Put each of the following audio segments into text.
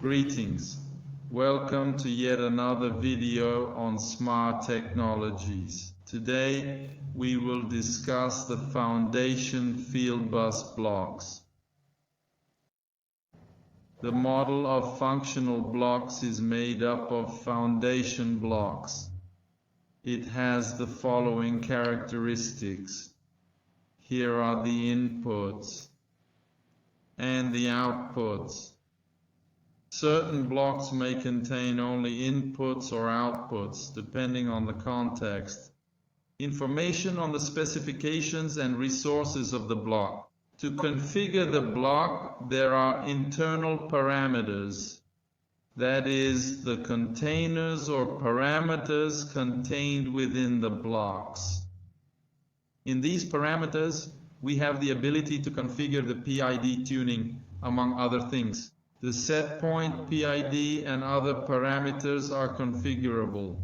Greetings. Welcome to yet another video on smart technologies. Today, we will discuss the foundation fieldbus blocks. The model of functional blocks is made up of foundation blocks. It has the following characteristics. Here are the inputs and the outputs. Certain blocks may contain only inputs or outputs, depending on the context. Information on the specifications and resources of the block. To configure the block, there are internal parameters. That is, the containers or parameters contained within the blocks. In these parameters, we have the ability to configure the PID tuning, among other things. The setpoint, PID, and other parameters are configurable.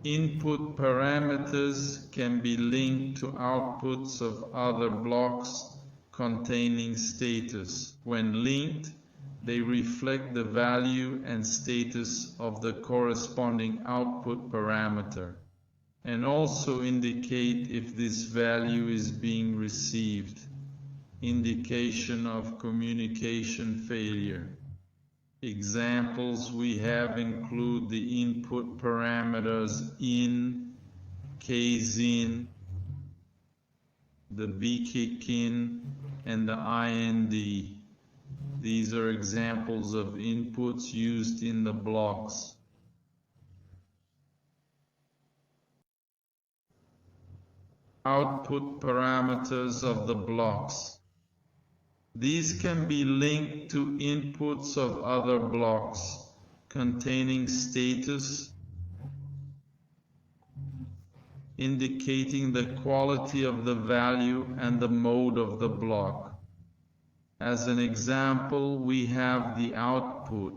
Input parameters can be linked to outputs of other blocks containing status. When linked, they reflect the value and status of the corresponding output parameter, and also indicate if this value is being received. Indication of communication failure. Examples we have include the input parameters in, KZIN, the BKIN, and the IND. These are examples of inputs used in the blocks. Output parameters of the blocks. These can be linked to inputs of other blocks containing status, indicating the quality of the value and the mode of the block. As an example, we have the output,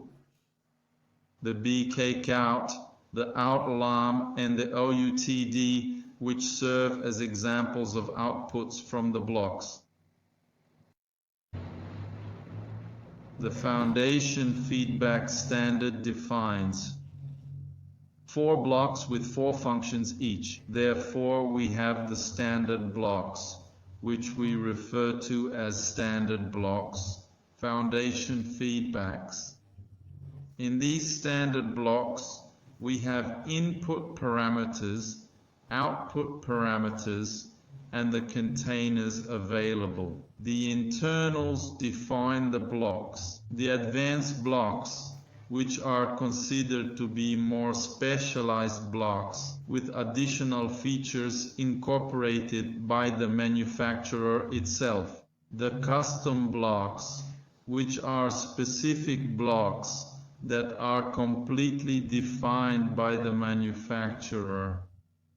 the BKCOUT, the OUTALARM, and the OUTD, which serve as examples of outputs from the blocks. The Foundation Feedback Standard defines 4 blocks with 4 functions each. Therefore, we have the standard blocks, which we refer to as standard blocks, foundation feedbacks. In these standard blocks, we have input parameters, output parameters, and the containers available. The internals define the blocks. The advanced blocks, which are considered to be more specialized blocks, with additional features incorporated by the manufacturer itself. The custom blocks, which are specific blocks that are completely defined by the manufacturer.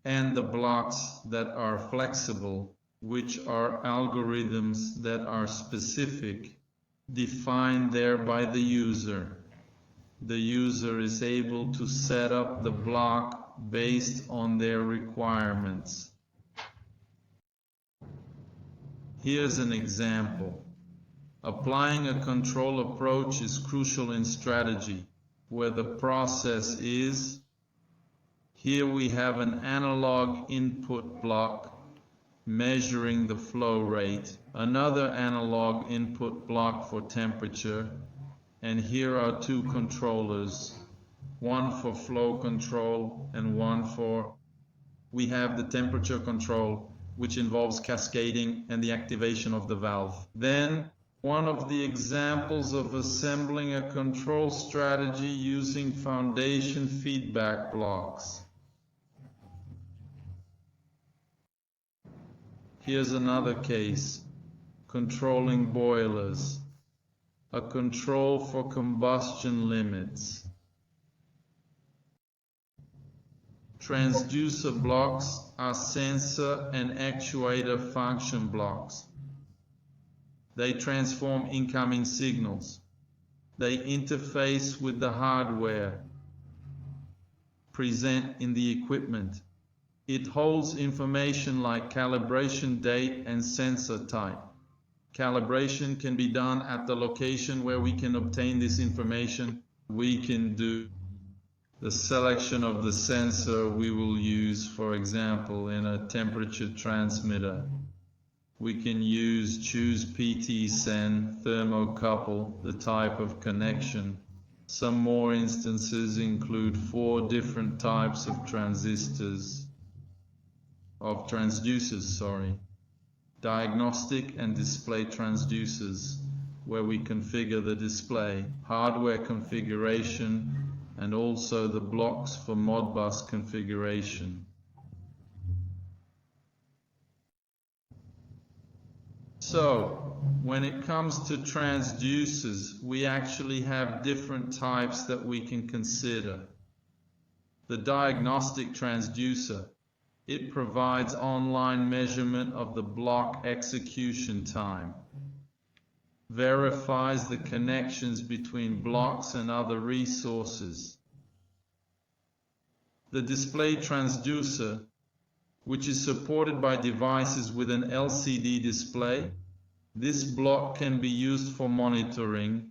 And the blocks that are flexible, which are algorithms that are specific, defined there by the user. The user is able to set up the block based on their requirements. Here's an example. Applying a control approach is crucial in strategy, where the process is. Here we have an analog input block measuring the flow rate, another analog input block for temperature, and here are 2 controllers, one for flow control and one for... We have the temperature control, which involves cascading and the activation of the valve. Then, one of the examples of assembling a control strategy using foundation feedback blocks. Here's another case, controlling boilers, a control for combustion limits. Transducer blocks are sensor and actuator function blocks. They transform incoming signals. They interface with the hardware present in the equipment. It holds information like calibration date and sensor type. Calibration can be done at the location where we can obtain this information. We can do the selection of the sensor we will use, for example, in a temperature transmitter. We can choose PT-SEN, thermocouple, the type of connection. Some more instances include 4 different types of transducers. Diagnostic and display transducers, where we configure the display, hardware configuration, and also the blocks for Modbus configuration. So, when it comes to transducers, we actually have different types that we can consider. The diagnostic transducer, it provides online measurement of the block execution time, verifies the connections between blocks and other resources. The display transducer, which is supported by devices with an LCD display, this block can be used for monitoring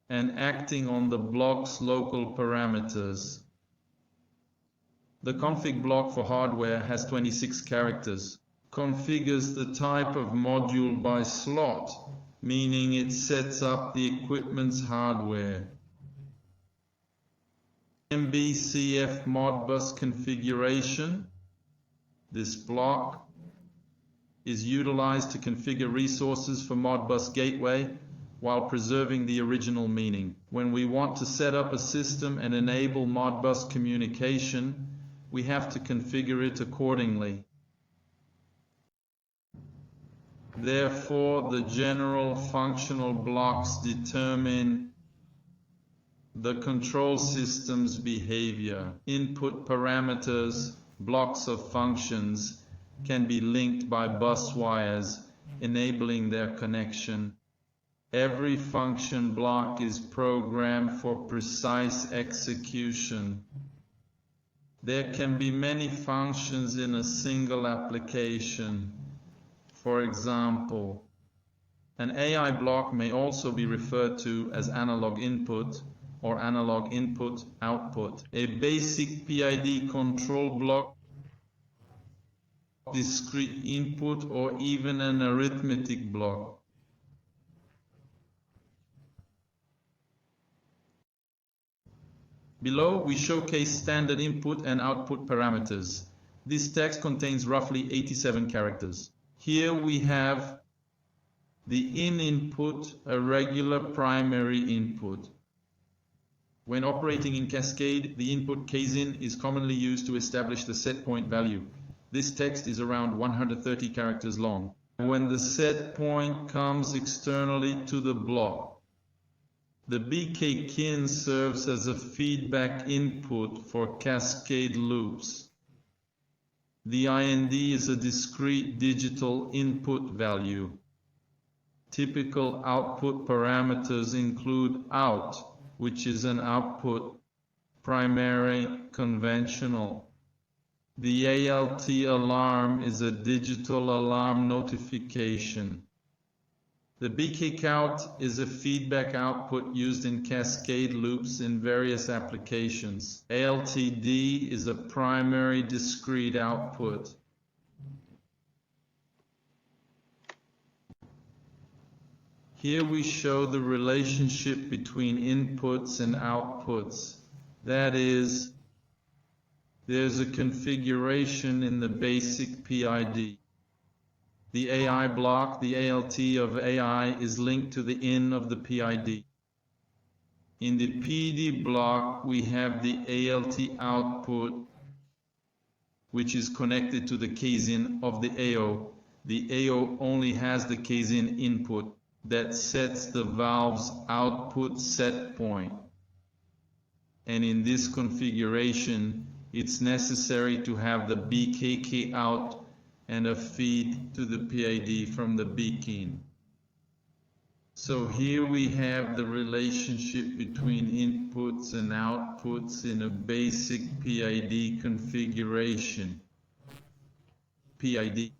and acting on the block's local parameters. The config block for hardware has 26 characters, configures the type of module by slot, meaning it sets up the equipment's hardware. MBCF Modbus configuration. This block is utilized to configure resources for Modbus gateway while preserving the original meaning. When we want to set up a system and enable Modbus communication, we have to configure it accordingly. Therefore, the general functional blocks determine the control system's behavior. Input parameters, blocks of functions, can be linked by bus wires, enabling their connection. Every function block is programmed for precise execution. There can be many functions in a single application. For example, an AI block may also be referred to as analog input or analog input-output. A basic PID control block, discrete input, or even an arithmetic block. Below, we showcase standard input and output parameters. This text contains roughly 87 characters. Here we have the in input, a regular primary input. When operating in Cascade, the input kZin is commonly used to establish the set point value. This text is around 130 characters long. When the set point comes externally to the block, the BKKIN serves as a feedback input for cascade loops. The IND is a discrete digital input value. Typical output parameters include out, which is an output, primary, conventional. The ALT alarm is a digital alarm notification. The BKCout is a feedback output used in cascade loops in various applications. ALTD is a primary discrete output. Here we show the relationship between inputs and outputs. That is, there's a configuration in the basic PID. The AI block, the ALT of AI, is linked to the in of the PID. In the PD block, we have the ALT output, which is connected to the kZin of the AO. The AO only has the kZin input that sets the valve's output set point. And in this configuration, it's necessary to have the BKK out and a feed to the PID from the BKIN. So here we have the relationship between inputs and outputs in a basic PID configuration. PID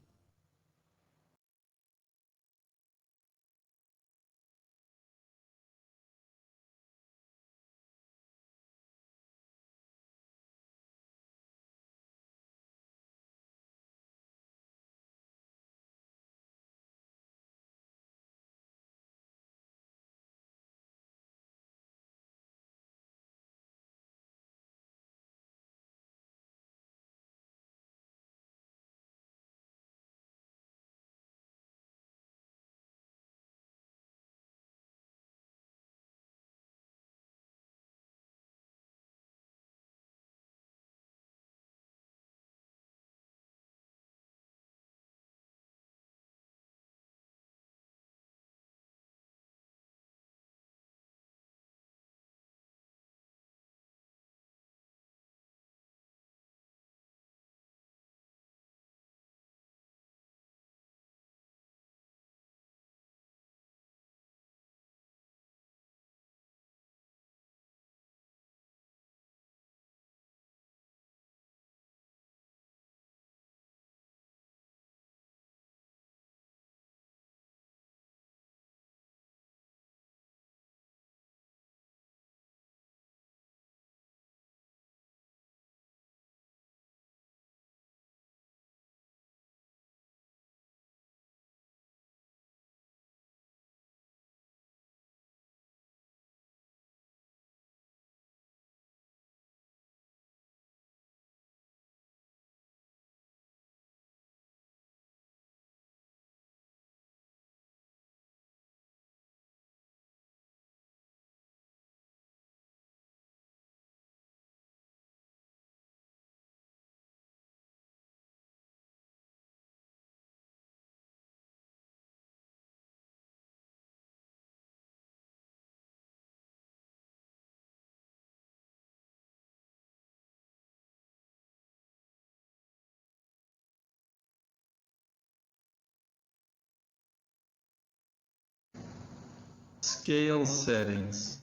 Scale settings.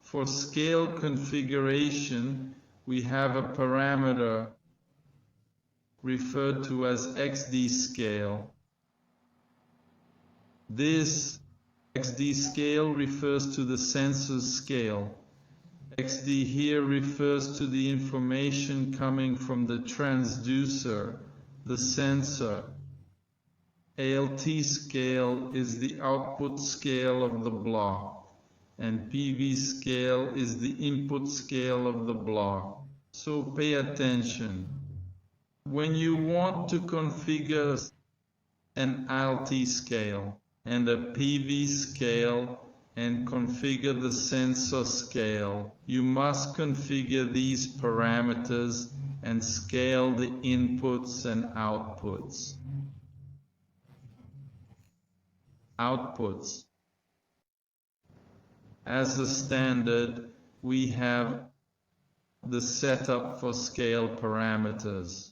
For scale configuration, we have a parameter referred to as XD scale. This XD scale refers to the sensor's scale. XD here refers to the information coming from the transducer, the sensor. ALT scale is the output scale of the block, and PV scale is the input scale of the block. So pay attention. When you want to configure an ALT scale and a PV scale and configure the sensor scale, you must configure these parameters and scale the inputs and outputs. Outputs. As a standard, we have the setup for scale parameters.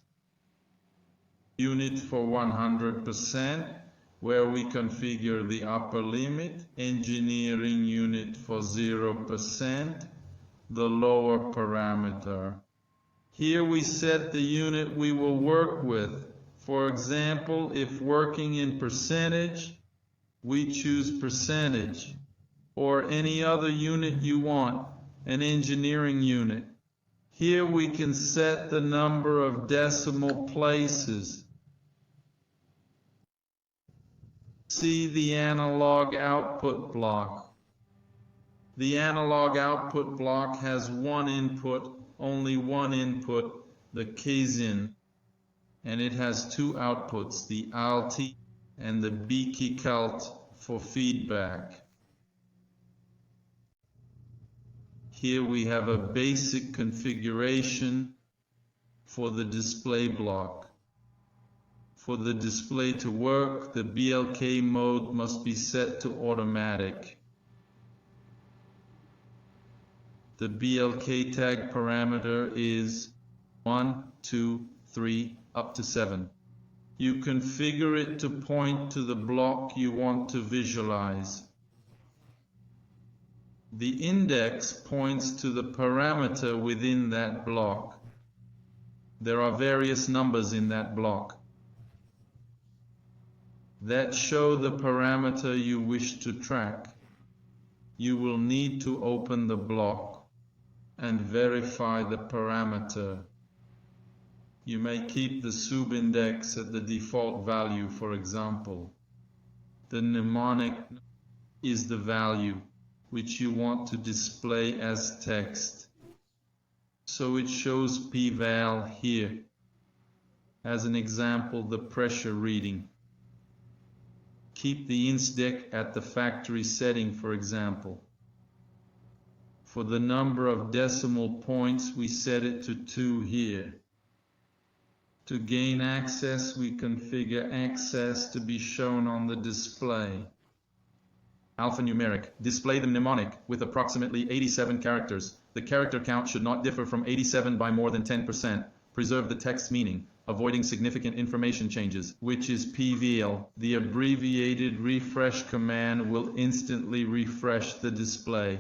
Unit for 100%, where we configure the upper limit. Engineering unit for 0%, the lower parameter. Here we set the unit we will work with. For example, if working in percentage, we choose percentage, or any other unit you want, an engineering unit. Here we can set the number of decimal places. See the analog output block. The analog output block has one input, only one input, the Kzin, and it has two outputs, the ALT and the BK-Cult for feedback. Here we have a basic configuration for the display block. For the display to work, the BLK mode must be set to automatic. The BLK tag parameter is 1, 2, 3, up to 7. You configure it to point to the block you want to visualize. The index points to the parameter within that block. There are various numbers in that block that show the parameter you wish to track. You will need to open the block and verify the parameter. You may keep the subindex at the default value, for example. The mnemonic is the value which you want to display as text. So it shows p-val here. As an example, the pressure reading. Keep the INSDEC at the factory setting, for example. For the number of decimal points, we set it to 2 here. To gain access, we configure access to be shown on the display. Alphanumeric. Display the mnemonic with approximately 87 characters. The character count should not differ from 87 by more than 10%. Preserve the text meaning, avoiding significant information changes, which is PVL. The abbreviated refresh command will instantly refresh the display.